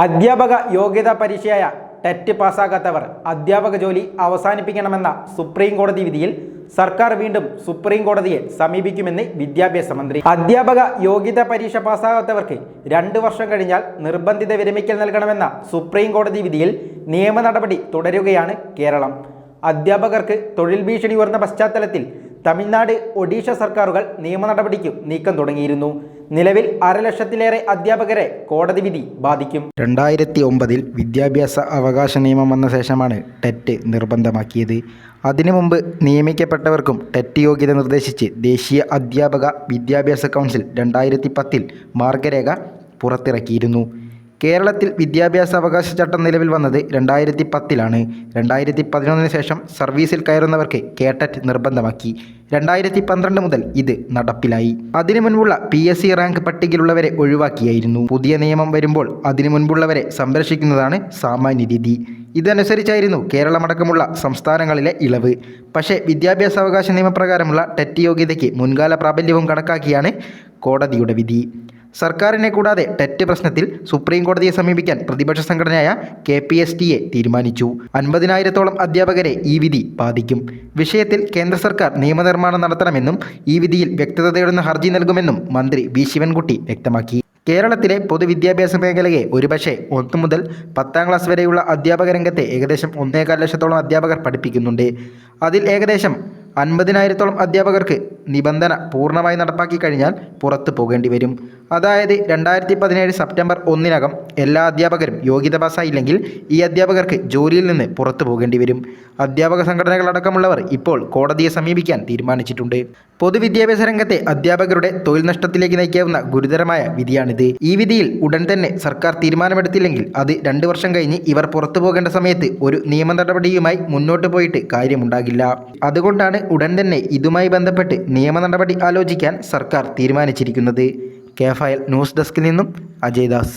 അധ്യാപക യോഗ്യതാ പരീക്ഷയായ ടെറ്റ് പാസ്സാകാത്തവർ അധ്യാപക ജോലി അവസാനിപ്പിക്കണമെന്ന സുപ്രീം കോടതി വിധിയിൽ സർക്കാർ വീണ്ടും സുപ്രീം കോടതിയെ സമീപിക്കുമെന്ന് വിദ്യാഭ്യാസ മന്ത്രി. അധ്യാപക യോഗ്യതാ പരീക്ഷ പാസ്സാകാത്തവർക്ക് 2 വർഷം കഴിഞ്ഞാൽ നിർബന്ധിത വിരമിക്കൽ നൽകണമെന്ന സുപ്രീം കോടതി വിധിയിൽ നിയമ നടപടി തുടരുകയാണ് കേരളം. അധ്യാപകർക്ക് തൊഴിൽ ഭീഷണി ഉയർന്ന പശ്ചാത്തലത്തിൽ തമിഴ്നാട്, ഒഡീഷ സർക്കാരുകൾ നിയമ നടപടിക്ക് നീക്കം തുടങ്ങിയിരുന്നു. നിലവിൽ 1,50,000 അധ്യാപകരെ കോടതി വിധി ബാധിക്കും. 2009 വിദ്യാഭ്യാസ അവകാശ നിയമം വന്ന ശേഷമാണ് ടെറ്റ് നിർബന്ധമാക്കിയത്. അതിനു മുമ്പ് നിയമിക്കപ്പെട്ടവർക്കും ടെറ്റ് യോഗ്യത നിർദ്ദേശിച്ച് ദേശീയ അധ്യാപക വിദ്യാഭ്യാസ കൗൺസിൽ 2010 മാർഗരേഖ പുറത്തിറക്കിയിരുന്നു. കേരളത്തിൽ വിദ്യാഭ്യാസ അവകാശ ചട്ടം നിലവിൽ വന്നത് 2010 2011 ശേഷം സർവീസിൽ കയറുന്നവർക്ക് കേട്ടറ്റ് നിർബന്ധമാക്കി. 2012 മുതൽ ഇത് നടപ്പിലായി. അതിനു മുൻപുള്ള PSC റാങ്ക് പട്ടികയിലുള്ളവരെ ഒഴിവാക്കിയായിരുന്നു. പുതിയ നിയമം വരുമ്പോൾ അതിനു മുൻപുള്ളവരെ സംരക്ഷിക്കുന്നതാണ് സാമാന്യ രീതി. ഇതനുസരിച്ചായിരുന്നു കേരളമടക്കമുള്ള സംസ്ഥാനങ്ങളിലെ ഇളവ്. പക്ഷേ വിദ്യാഭ്യാസ അവകാശ നിയമപ്രകാരമുള്ള ടെറ്റ് യോഗ്യതയ്ക്ക് മുൻകാല പ്രാബല്യവും കണക്കാക്കിയാണ് കോടതിയുടെ വിധി. സർക്കാരിനെ കൂടാതെ ടെറ്റ് പ്രശ്നത്തിൽ സുപ്രീം കോടതിയെ സമീപിക്കാൻ പ്രതിപക്ഷ സംഘടനയായ KPSTA തീരുമാനിച്ചു. 50,000-ഓളം അധ്യാപകരെ ഈ വിധി ബാധിക്കും. വിഷയത്തിൽ കേന്ദ്ര സർക്കാർ നിയമനിർമ്മാണം നടത്തണമെന്നും ഈ വിധിയിൽ വ്യക്തത തേടുന്ന ഹർജി നൽകുമെന്നും മന്ത്രി V ശിവൻകുട്ടി വ്യക്തമാക്കി. കേരളത്തിലെ പൊതുവിദ്യാഭ്യാസ മേഖലയെ ഒരുപക്ഷെ 1 മുതൽ 10ാം ക്ലാസ് വരെയുള്ള അധ്യാപക രംഗത്തെ ഏകദേശം 1.25 ലക്ഷത്തോളം അധ്യാപകർ പഠിപ്പിക്കുന്നുണ്ട്. അതിൽ ഏകദേശം 50,000-ഓളം അധ്യാപകർക്ക് നിബന്ധന പൂർണ്ണമായി നടപ്പാക്കി കഴിഞ്ഞാൽ പുറത്തു പോകേണ്ടി വരും. അതായത് 2017 സെപ്റ്റംബർ 1 എല്ലാ അധ്യാപകരും യോഗ്യത പാസ്സായില്ലെങ്കിൽ ഈ അധ്യാപകർക്ക് ജോലിയിൽ നിന്ന് പുറത്തു പോകേണ്ടി വരും. അധ്യാപക സംഘടനകളടക്കമുള്ളവർ ഇപ്പോൾ കോടതിയെ സമീപിക്കാൻ തീരുമാനിച്ചിട്ടുണ്ട്. പൊതുവിദ്യാഭ്യാസ രംഗത്തെ അധ്യാപകരുടെ തൊഴിൽ നഷ്ടത്തിലേക്ക് നയിക്കാവുന്ന ഗുരുതരമായ വിധിയാണിത്. ഈ വിധിയിൽ ഉടൻ തന്നെ സർക്കാർ തീരുമാനമെടുത്തില്ലെങ്കിൽ അത് 2 വർഷം കഴിഞ്ഞ് ഇവർ പുറത്തു പോകേണ്ട സമയത്ത് ഒരു നിയമ നടപടിയുമായി മുന്നോട്ട് പോയിട്ട് കാര്യമുണ്ടാകില്ല. അതുകൊണ്ടാണ് ഉടൻ തന്നെ ഇതുമായി ബന്ധപ്പെട്ട് നിയമ നടപടി ആലോചിക്കാൻ സർക്കാർ തീരുമാനിച്ചിരിക്കുന്നത്. KFIL ന്യൂസ് ഡെസ്കിൽ നിന്നും അജയ് ദാസ്.